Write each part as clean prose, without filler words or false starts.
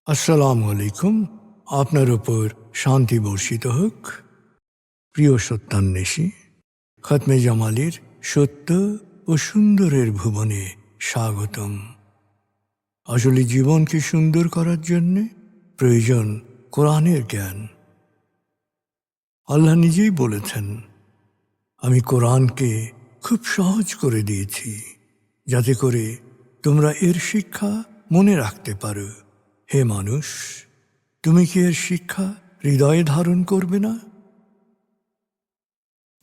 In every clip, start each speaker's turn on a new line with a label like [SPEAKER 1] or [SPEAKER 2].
[SPEAKER 1] আসসালামু আলাইকুম। আপনার উপর শান্তি বর্ষিত হোক। প্রিয় সত্যান্বেষী, খতমে জামালির সত্য ও সুন্দরের ভুবনে স্বাগতম। আসলে জীবনকে সুন্দর করার জন্য প্রয়োজন কোরআনের জ্ঞান। আল্লাহ নিজেই বলেছেন, আমি কোরআনকে খুব সহজ করে দিয়েছি যাতে করে তোমরা এর শিক্ষা মনে রাখতে পারো। হে মানুষ, তুমি কি এর শিক্ষা হৃদয়ে ধারণ করবে না?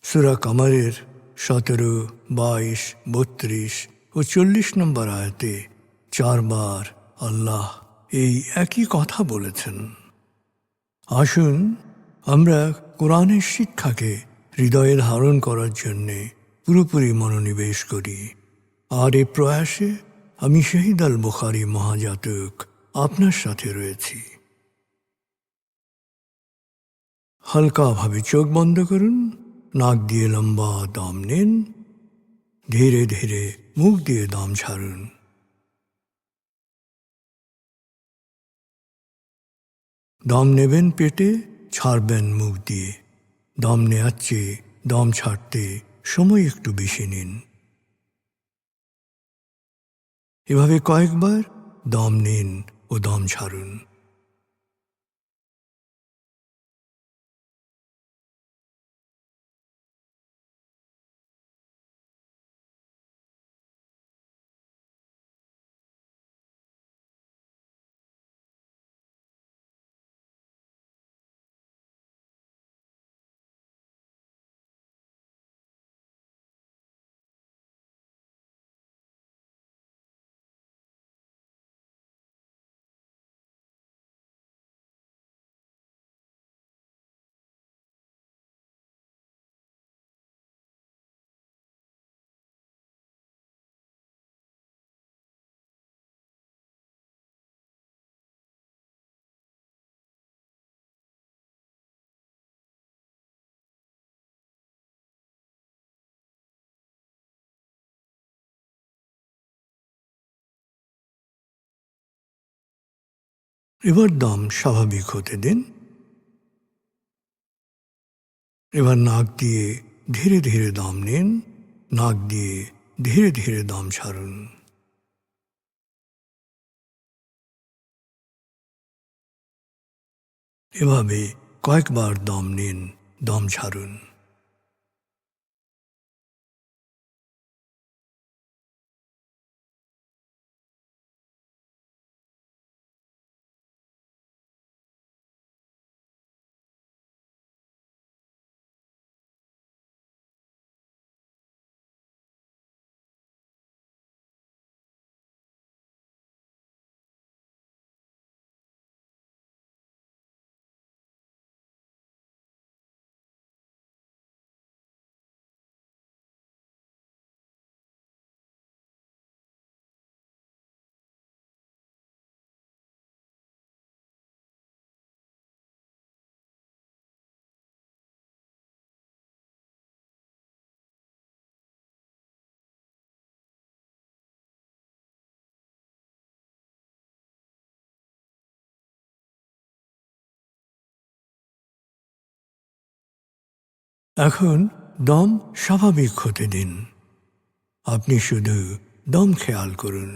[SPEAKER 1] সূরা কামারের 17, 22, 32 ও 40 নম্বর আয়াতে 4 বার আল্লাহ এই একই কথা বলেছেন। আসুন আমরা কোরআনের শিক্ষাকে হৃদয়ে ধারণ করার জন্যে পুরোপুরি মনোনিবেশ করি। আর এ প্রয়াসে আমি শহীদ আল বুখারী মহাজাতক আপনার সাথে রয়েছি। হালকাভাবে চোখ বন্ধ করুন, নাক দিয়ে লম্বা দম নিন, ধীরে ধীরে মুখ দিয়ে দম ছাড়ুন। দম নেবেন পেটে, ছাড়বেন মুখ দিয়ে। দম নেওয়ার চেয়ে দম ছাড়তে সময় একটু বেশি নিন। এভাবে কয়েকবার দম নিন ও দম ছাড়ুন। এবার দম স্বাভাবিক হতে দিন। এবার নাক দিয়ে ধীরে ধীরে দম নিন, নাক দিয়ে ধীরে ধীরে দম ছাড়ুন। এভাবে কয়েকবার দম নিন, দম ছাড়ুন। এখন দম স্বাভাবিক হতে দিন। আপনি শুধু দম খেয়াল করুন।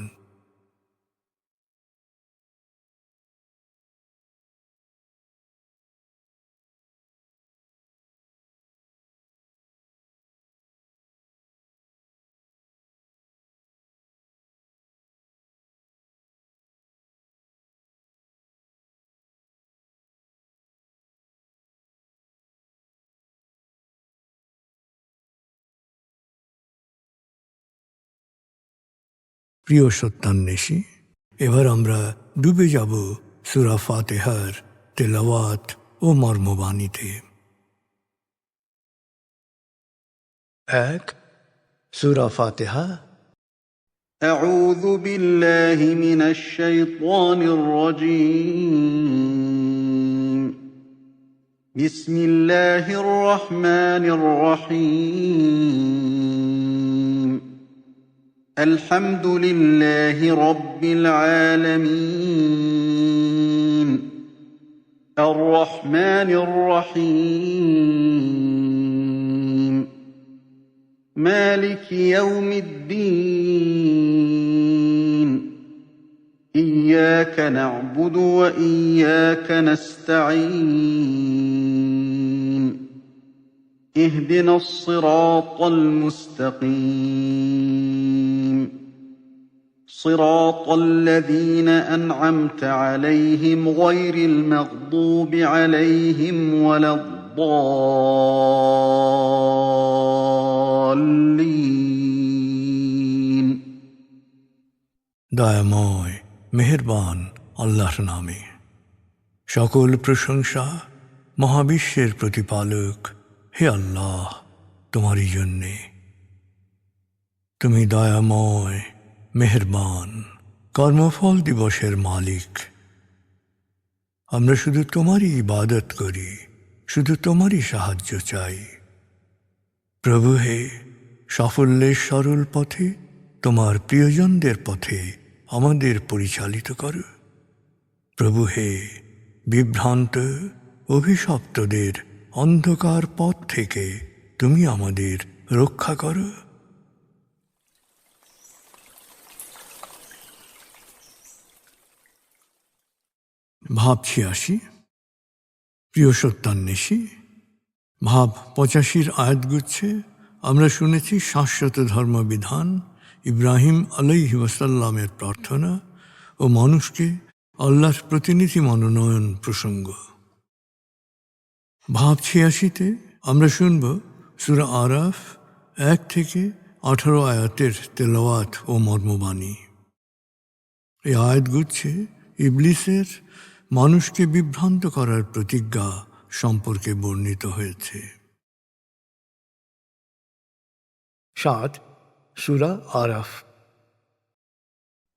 [SPEAKER 1] প্রিয় সত্যান্বেষী, এবার আমরা ডুবে যাব সূরা ফাতিহার তেলাওয়াত ও মর্মবাণীতে। 1. সূরা ফাতিহা।
[SPEAKER 2] أعوذ بالله من الشيطان الرجيم. بسم الله الرحمن الرحيم. الحمد لله رب العالمين. الرحمن الرحيم مالك يوم الدين إياك نعبد وإياك نستعين اهدنا الصراط المستقيم صراط الذين أنعمت عليهم غير المغضوب عليهم ولا الضالين
[SPEAKER 1] দয়াময় মেহেরবান আল্লাহর নামে সকল প্রশংসা মহাবিশ্বের প্রতিপালক হে আল্লাহ তোমারই জন্যে। তুমি দয়াময় মেহেরবান কর্মফল দিবসের মালিক। আমরা শুধু তোমারই ইবাদত করি, শুধু তোমারই সাহায্য চাই। প্রভু হে, সাফল্যের সরল পথে তোমার প্রিয়জনদের পথে আমাদের পরিচালিত করো। প্রভু হে, বিভ্রান্ত অভিশপ্তদের অন্ধকার পথ থেকে তুমি আমাদের রক্ষা করো। ভাব ৮৬, প্রিয় সত্যান্বেষী। ভাব ৮৫ আয়াতগুচ্ছে আমরা শুনেছি শাশ্বত ধর্মবিধান, ইব্রাহিম আলাইহি ওয়াসাল্লামের প্রার্থনা ও মানুষকে আল্লাহর প্রতিনিধি মনোনয়ন প্রসঙ্গ। ভাব ৮৬-তে আমরা শুনব সূরা আরাফ ১ থেকে ১৮ আয়াতের তেলাওয়াত ও মর্মবাণী। এই আয়াতগুচ্ছে ইবলিসের মানুষকে বিভ্রান্ত করার প্রতিজ্ঞা সম্পর্কে বর্ণিত হয়েছে। ৭ সূরা আরাফ।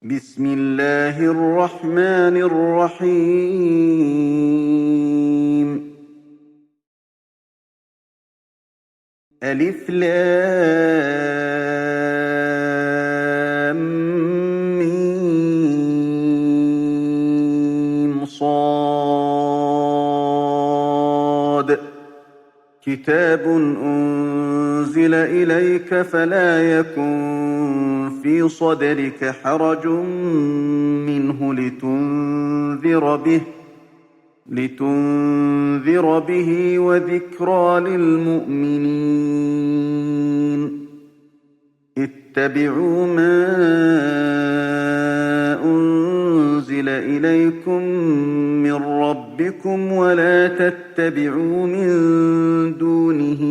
[SPEAKER 2] বিসমিল্লাহির রহমানির রহিম আলিফ লাম মিম صاد كتاب أنزل إليك فلا يكن في صدرك حرج منه لتنذر به وذكرى للمؤمنين اتبعوا ما أنزل إليكم من ربكم ولا تتبعوا من دونه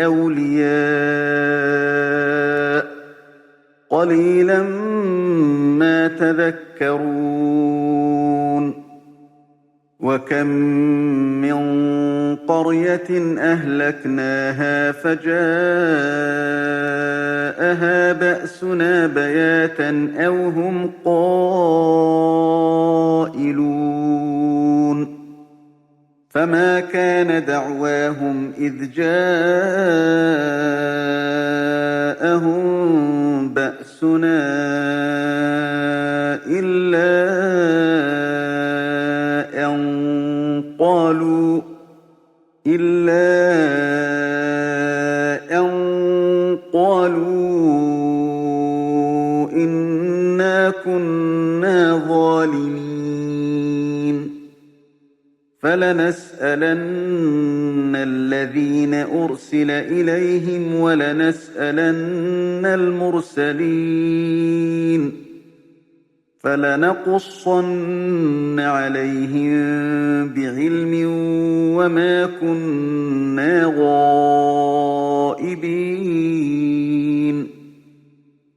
[SPEAKER 2] أولياء قليلا ما تذكرون وكم من قرية أهلكناها فجاءها بأسنا بياتا أو هم قائلون فما كان دعواهم إذ جاءهم بأسنا إلا أن قالوا إنا كنا ظالمين فلنسألن الذين أرسل إليهم ولنسألن المرسلين فلنقصن عليهم بعلم وما كنا غائبين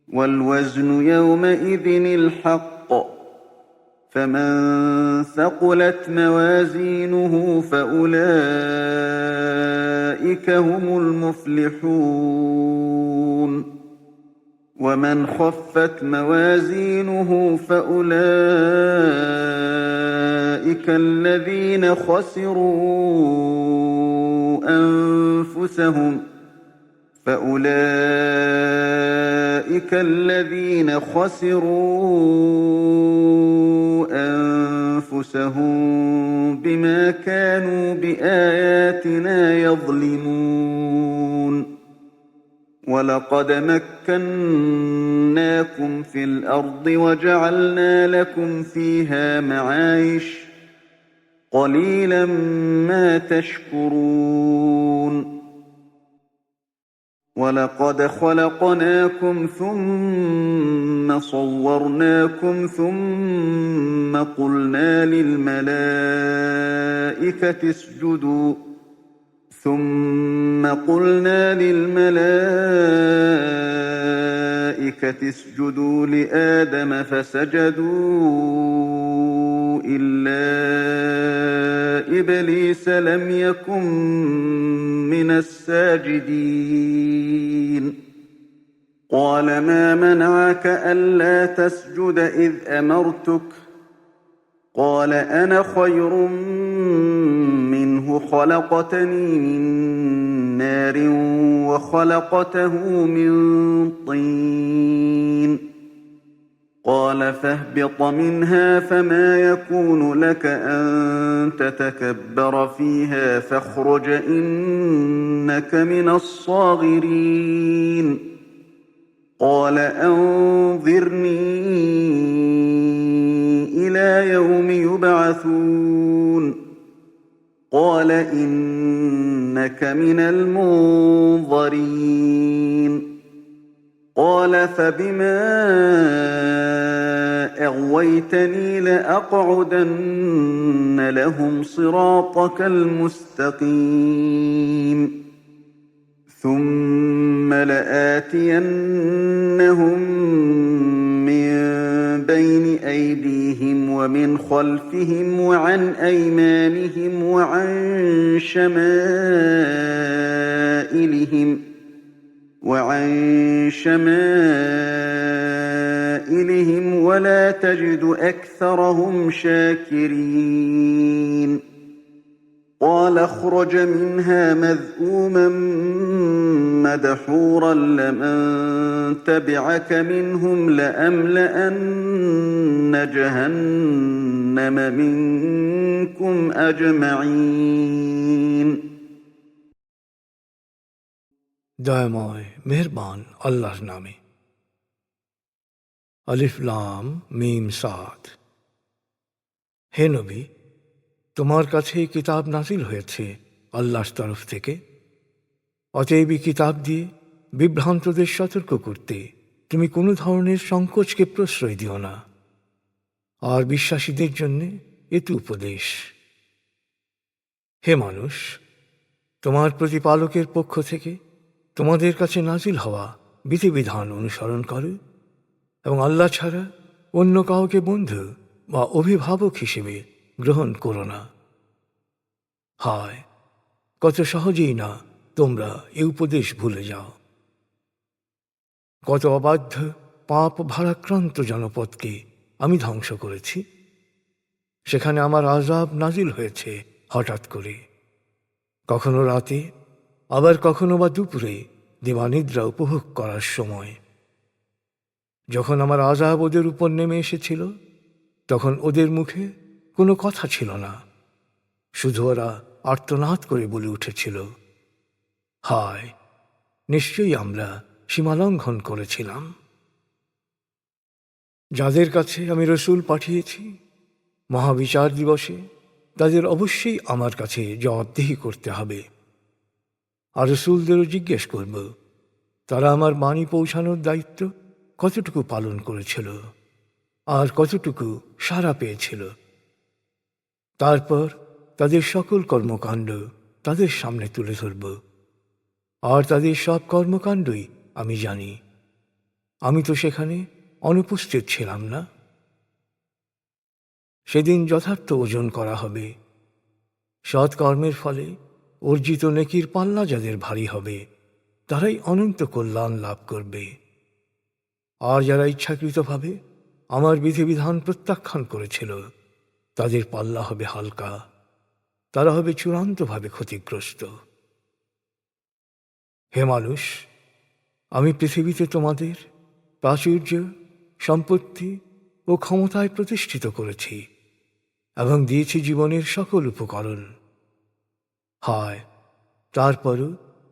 [SPEAKER 2] والوزن يومئذ الحق فمن ثقلت موازينه فأولئك هم المفلحون ومن خفت موازينه فأولئك الذين خسروا أنفسهم أنفسهم بما كانوا بآياتنا يظلمون ولقد مكناكم في الأرض وجعلنا لكم فيها معايش قليلا ما تشكرون ولقد خلقناكم ثم صورناكم ثم قلنا للملائكة اسجدوا لآدم فسجدوا إلا إبليس لم يكن من الساجدين قال ما منعك ألا تسجد إذ أمرتك قال أنا خير منه خلقتني من نار وخلقته من طين قال فاهبط منها فما يكون لك أن تتكبر فيها فاخرج إنك من الصاغرين قال أنظرني إلى يوم يبعثون قال إنك من المنظرين قال فبما أغويتني لأقعدن لهم صراطك المستقيم ثم لآتينهم من بين أيديهم ومن خلفهم وعن أيمانهم وعن شمائلهم ولا تجد أكثرهم شاكرين قال اخرج منها مذءوما مدحورا لمن تبعك منهم لأملأن جهنم منكم أجمعين
[SPEAKER 1] দয়াময় মেহেরবান আল্লাহর নামে। আলিফ লাম মিম সাদ। হে নবী, তোমার কাছে কিতাব নাজিল হয়েছে আল্লাহর তরফ থেকে, অতএব এই কিতাব দিয়ে বিভ্রান্তদের সতর্ক করতে তুমি কোনো ধরনের সংকোচকে প্রশ্রয় দিও না, আর বিশ্বাসীদের জন্য এতে উপদেশ। হে মানুষ, তোমার প্রতিপালকের পক্ষ থেকে তোমাদের কাছে নাজিল হওয়া বিধিবিধান অনুসরণ করো এবং আল্লাহ ছাড়া অন্য কাউকে বন্ধু বা অভিভাবক হিসেবে গ্রহণ করো না। হায়, কত সহজেই না তোমরা এ উপদেশ ভুলে যাও। কত অবাধ্য পাপ ভারাক্রান্ত জনপদকে আমি ধ্বংস করেছি, সেখানে আমার আযাব নাজিল হয়েছে হঠাৎ করে, কখনো রাতে, আবার কখনো বা দুপুরে দিবানিদ্রা উপভোগ করার সময়। যখন আমার আযাব ওদের উপর নেমে এসেছিল, তখন ওদের মুখে কোনো কথা ছিল না, শুধু ওরা আর্তনাদ করে বলে উঠেছিল, হায়, নিশ্চয়ই আমরা সীমালঙ্ঘন করেছিলাম। যাদের কাছে আমি রসূল পাঠিয়েছি, মহাবিচার দিবসে তাদের অবশ্যই আমার কাছে জবাবদিহি করতে হবে। আর রসূলদেরও জিজ্ঞেস করব, তারা আমার বাণী পৌঁছানোর দায়িত্ব কতটুকু পালন করেছিল আর কতটুকু সাড়া পেয়েছিল। তারপর তাদের সকল কর্মকাণ্ড তাদের সামনে তুলে ধরব, আর তাদের সব কর্মকাণ্ডই আমি জানি। আমি তো সেখানে অনুপস্থিত ছিলাম না। সেদিন যথার্থ ওজন করা হবে। সৎ কর্মের ফলে অর্জিত নেকির পাল্লা যাদের ভারী হবে, তারাই অনন্ত কল্যাণ লাভ করবে। আর যারা ইচ্ছাকৃতভাবে আমার বিধিবিধান প্রত্যাখ্যান করেছিল, তাদের পাল্লা হবে হালকা, তারা হবে চূড়ান্তভাবে ক্ষতিগ্রস্ত। হে মানুষ, আমি পৃথিবীতে তোমাদের প্রাচুর্য, সম্পত্তি ও ক্ষমতায় প্রতিষ্ঠিত করেছি, এবং দিয়েছি জীবনের সকল উপকরণ। হায়, তারপরও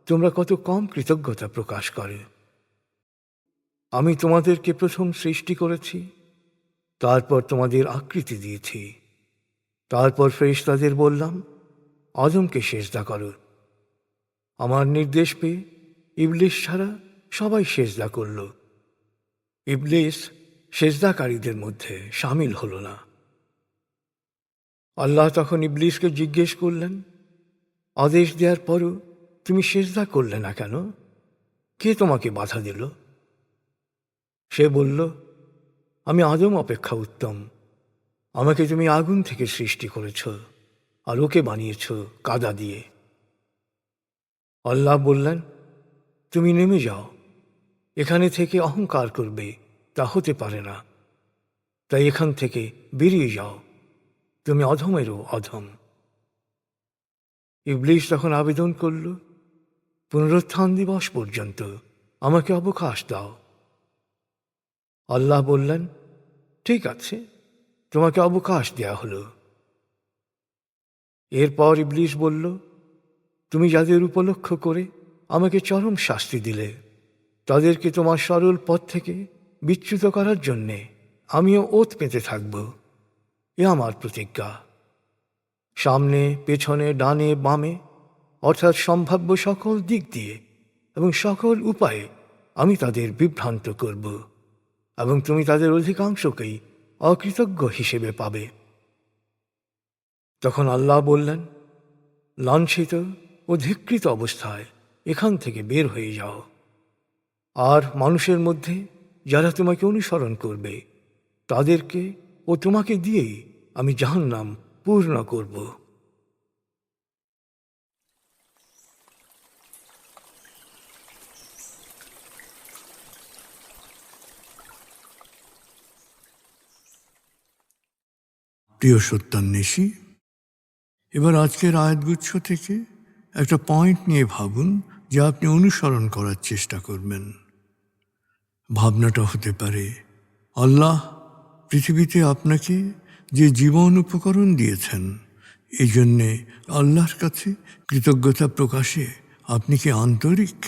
[SPEAKER 1] তোমরা কত কম কৃতজ্ঞতা প্রকাশ করো। আমি তোমাদেরকে প্রথম সৃষ্টি করেছি, তারপর তোমাদের আকৃতি দিয়েছি। তারপর ফেরেশতাদের বললাম, আদমকে সেজদা করো। আমার নির্দেশ পেয়ে ইবলিস ছাড়া সবাই সেজদা করল। ইবলিস সেজদাকারীদের মধ্যে শামিল হল না। আল্লাহ তখন ইবলিসকে জিজ্ঞেস করলেন, আদেশ দেওয়ার পরও তুমি সেজদা করলে না কেন? কে তোমাকে বাধা দিল? সে বলল, আমি আদম অপেক্ষা উত্তম। আমাকে তুমি আগুন থেকে সৃষ্টি করেছ, আর ওকে বানিয়েছ কাদা দিয়ে। আল্লাহ বললেন, তুমি নেমে যাও। এখানে থেকে অহংকার করবে তা হতে পারে না, তাই এখান থেকে বেরিয়ে যাও, তুমি অধমেরও অধম। ইবলিস তখন আবেদন করল, পুনরুত্থান দিবস পর্যন্ত আমাকে অবকাশ দাও। আল্লাহ বললেন, ঠিক আছে, তোমাকে অবকাশ দেয়া হলো। এরপর ইবলিস বলল, তুমি যাদের উপলক্ষ করে আমাকে চরম শাস্তি দিলে, তাদেরকে তোমার সরল পথ থেকে বিচ্যুত করার জন্যে আমিও ওত পেতে থাকব। এ আমার প্রতিজ্ঞা। সামনে, পেছনে, ডানে, বামে, অর্থাৎ সম্ভাব্য সকল দিক দিয়ে এবং সকল উপায়ে আমি তাদের বিভ্রান্ত করব, এবং তুমি তাদের অধিকাংশকেই অকৃতজ্ঞ হিসেবে পাবে। তখন আল্লাহ বললেন, লাঞ্ছিত ও ধিক্কৃত অবস্থায় এখান থেকে বের হয়ে যাও। আর মানুষের মধ্যে যারা তোমাকে অনুসরণ করবে, তাদেরকে ও তোমাকে দিয়েই আমি জাহান্নাম পূর্ণ করব। প্রিয় সত্যান্বেষী, এবার আজকের আয়াতগুচ্ছ থেকে একটা পয়েন্ট নিয়ে ভাবুন, যা আপনি অনুসরণ করার চেষ্টা করবেন। ভাবনাটা হতে পারে, আল্লাহ পৃথিবীতে আপনাকে যে জীবন উপকরণ দিয়েছেন, এই জন্যে আল্লাহর কাছে কৃতজ্ঞতা প্রকাশে আপনি কি আন্তরিক?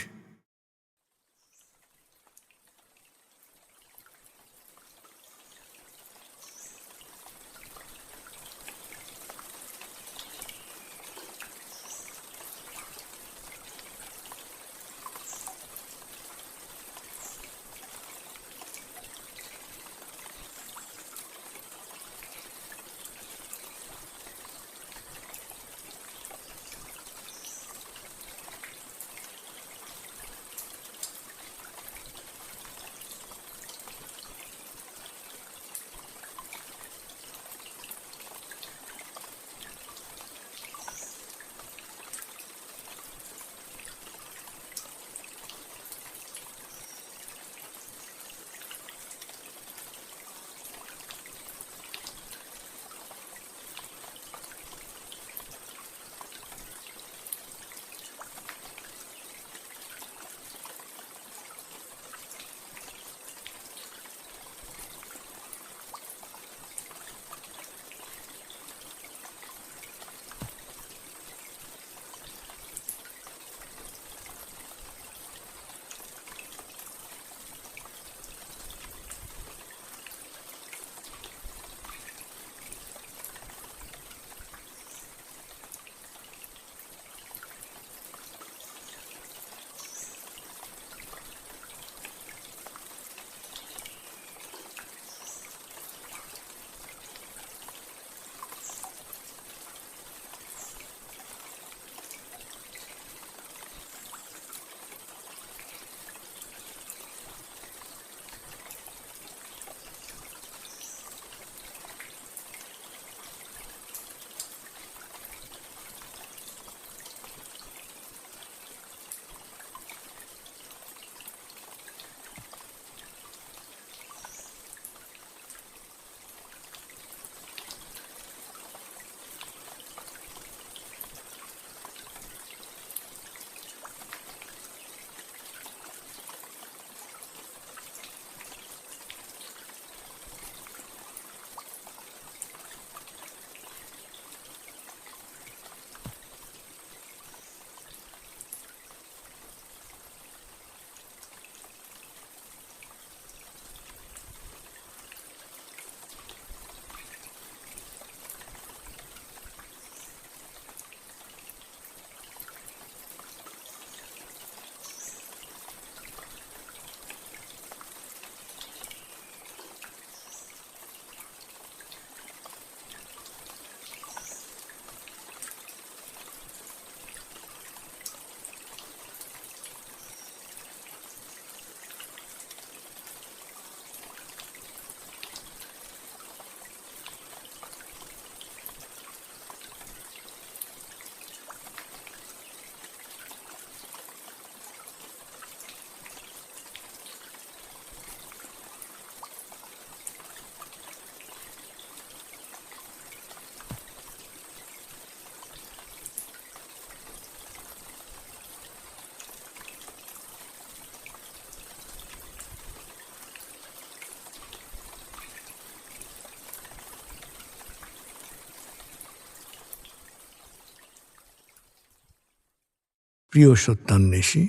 [SPEAKER 1] প্রিয় সত্যান্বেষী,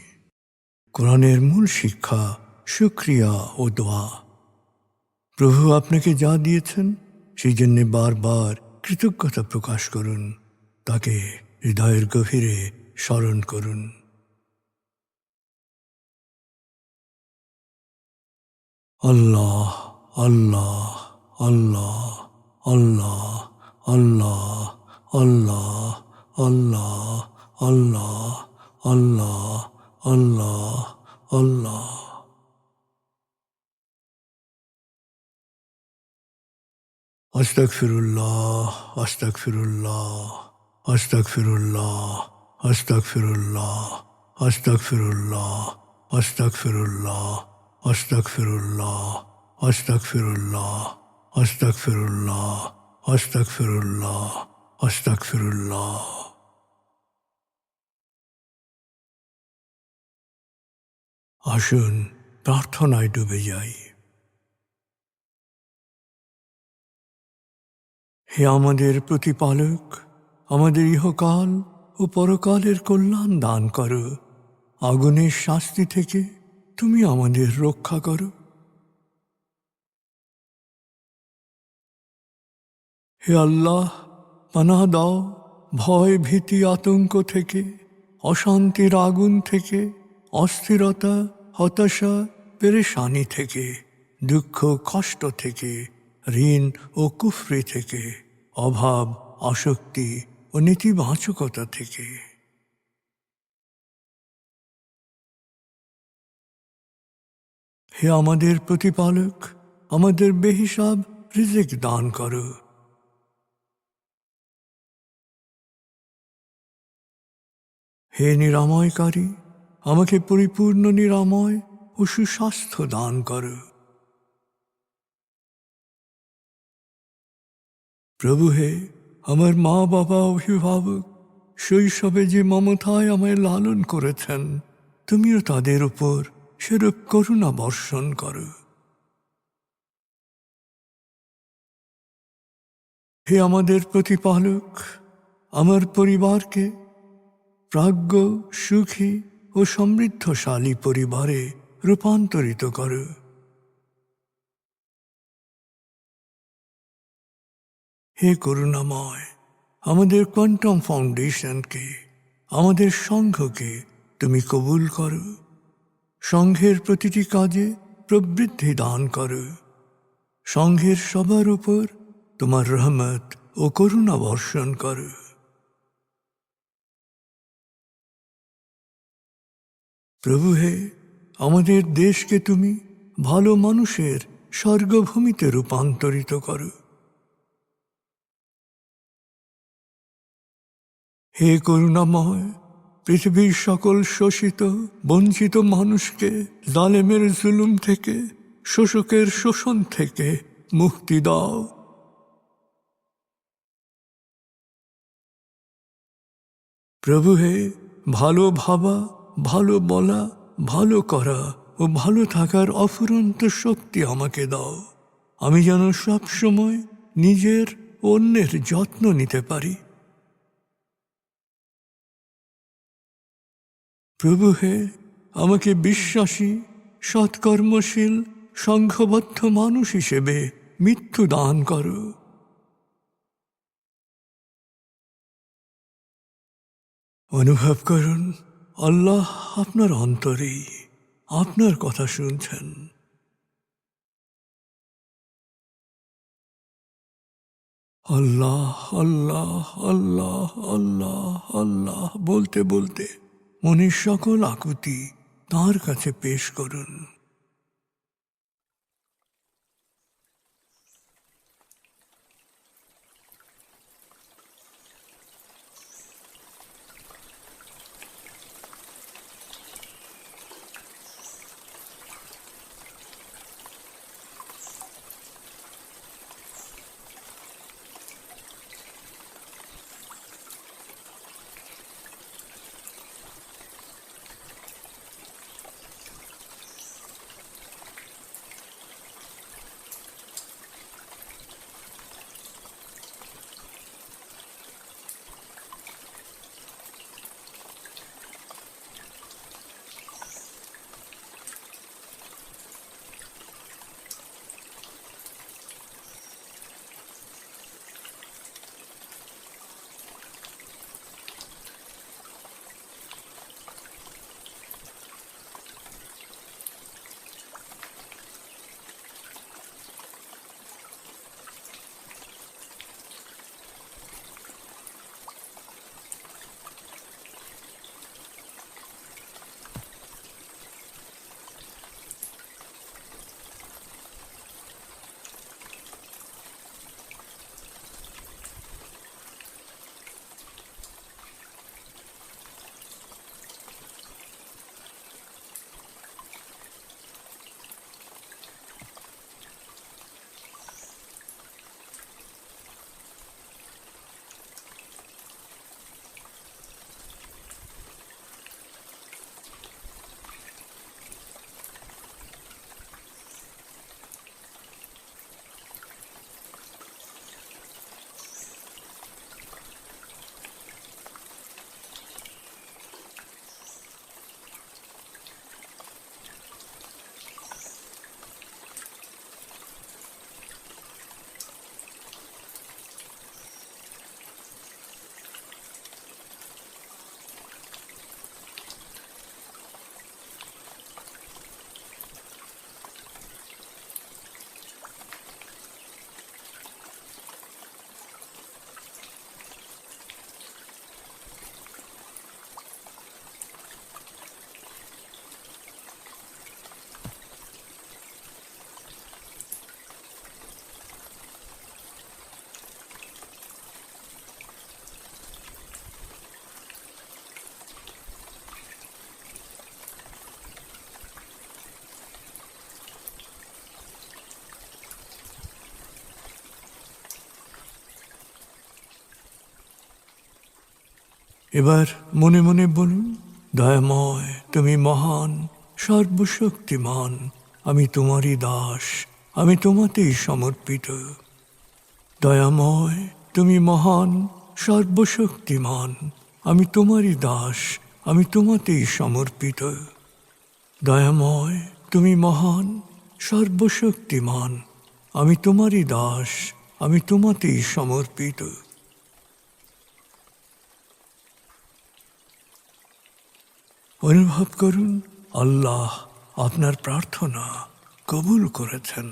[SPEAKER 1] কোরআনের মূল শিক্ষা শুকরিয়া ও দোয়া। প্রভু আপনাকে যা দিয়েছেন সেই জন্যে বারবার কৃতজ্ঞতা প্রকাশ করুন, তাকে হৃদয়ের গভীরে স্মরণ করুন। আল্লাহ আল্লাহ আল্লাহ আল্লাহ আল্লাহ আল্লাহ আল্লাহ আল্লাহ আল্লাহ আল্লাহ আল্লাহ। আস্তাগফিরুল্লাহ আস্তাগফিরুল্লাহ আস্তাগফিরুল্লাহ আস্তাগফিরুল্লাহ আস্তাগফিরুল্লাহ আস্তাগফিরুল্লাহ আস্তাগফিরুল্লাহ আস্তাগফিরুল্লাহ আস্তাগফিরুল্লাহ আস্তাগফিরুল্লাহ আস্তাগফিরুল্লাহ। আসুন প্রার্থনায় ডুবে যাই। হে আমাদের প্রতিপালক, আমাদের ইহকাল ও পরকালের কল্যাণ দান করো। আগুনের শাস্তি থেকে তুমি আমাদের রক্ষা করো। হে আল্লাহ, পানাহ দাও ভয় ভীতি আতঙ্ক থেকে, অশান্তির আগুন থেকে, অস্থিরতা হতাশা পেরেশানি থেকে, দুঃখ কষ্ট থেকে, ঋণ ও কুফরি থেকে, অভাব আসক্তি ও নেতিবাচকতা থেকে। হে আমাদের প্রতিপালক, আমাদের বেহিসাব রিজিক দান করো। হে নিরাময়কারী, আমাকে পরিপূর্ণ নিরাময় ও সুস্বাস্থ্য দান করো। প্রভু হে, আমার মা বাবা অভিভাবক শৈশবে যে মমতায় আমায় লালন করেছেন, তুমিও তাদের উপর সেরূপ করুণা বর্ষণ করো। হে আমাদের প্রতিপালক, আমার পরিবারকে প্রাজ্ঞ সুখী ও সমৃদ্ধশালী পরিবারে রূপান্তরিত করো। হে করুণাময়, আমাদের কোয়ান্টাম ফাউন্ডেশনকে, আমাদের সংঘকে তুমি কবুল করো। সংঘের প্রতিটি কাজে প্রবৃদ্ধি দান করো। সংঘের সবার উপর তোমার রহমত ও করুণা বর্ষণ করো। প্রভু হে, আমাদের দেশকে তুমি ভালো মানুষের স্বর্গভূমিতে রূপান্তরিত করো। হে করুণাময়, পৃথিবীর সকল শোষিত বঞ্চিত মানুষকে জালেমের জুলুম থেকে, শোষকের শোষণ থেকে মুক্তি দাও। প্রভু হে, ভালো ভাবা, ভালো বলা, ভালো করা ও ভালো থাকার অফুরন্ত শক্তি আমাকে দাও। আমি যেন সব সময় নিজের ও অন্যের যত্ন নিতে পারি। প্রভু হে, আমাকে বিশ্বাসী সৎকর্মশীল সংঘবদ্ধ মানুষ হিসেবে মৃত্যু দান করো। অনুভব করুন, আল্লাহ আপনার অন্তরেই আপনার কথা শুনছেন। আল্লাহ আল্লাহ আল্লাহ আল্লাহ আল্লাহ বলতে বলতে মনের সকল আকুতি তাঁর কাছে পেশ করুন। এবার মনে মনে বলুন, দয়াময় তুমি মহান, সর্বশক্তিমান, আমি তোমারই দাস, আমি তোমাতেই সমর্পিত। দয়াময় তুমি মহান, সর্বশক্তিমান, আমি তোমারই দাস, আমি তোমাতেই সমর্পিত। দয়াময় তুমি মহান, সর্বশক্তিমান, আমি তোমারই দাস, আমি তোমাতেই সমর্পিত। অনুভব করুন আল্লাহ আপনার প্রার্থনা কবুল করেছেন।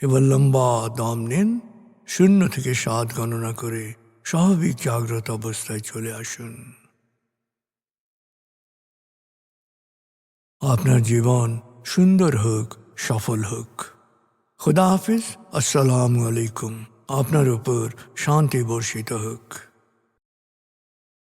[SPEAKER 1] এবার লম্বা দম নিন, 0 থেকে 7 গণনা করে স্বাভাবিক জাগ্রত অবস্থায় চলে আসুন। আপনার জীবন সুন্দর হোক, সফল হোক। খুদা হাফিজ। আসসালামু আলাইকুম। আপনার উপর শান্তি বর্ষিত হোক।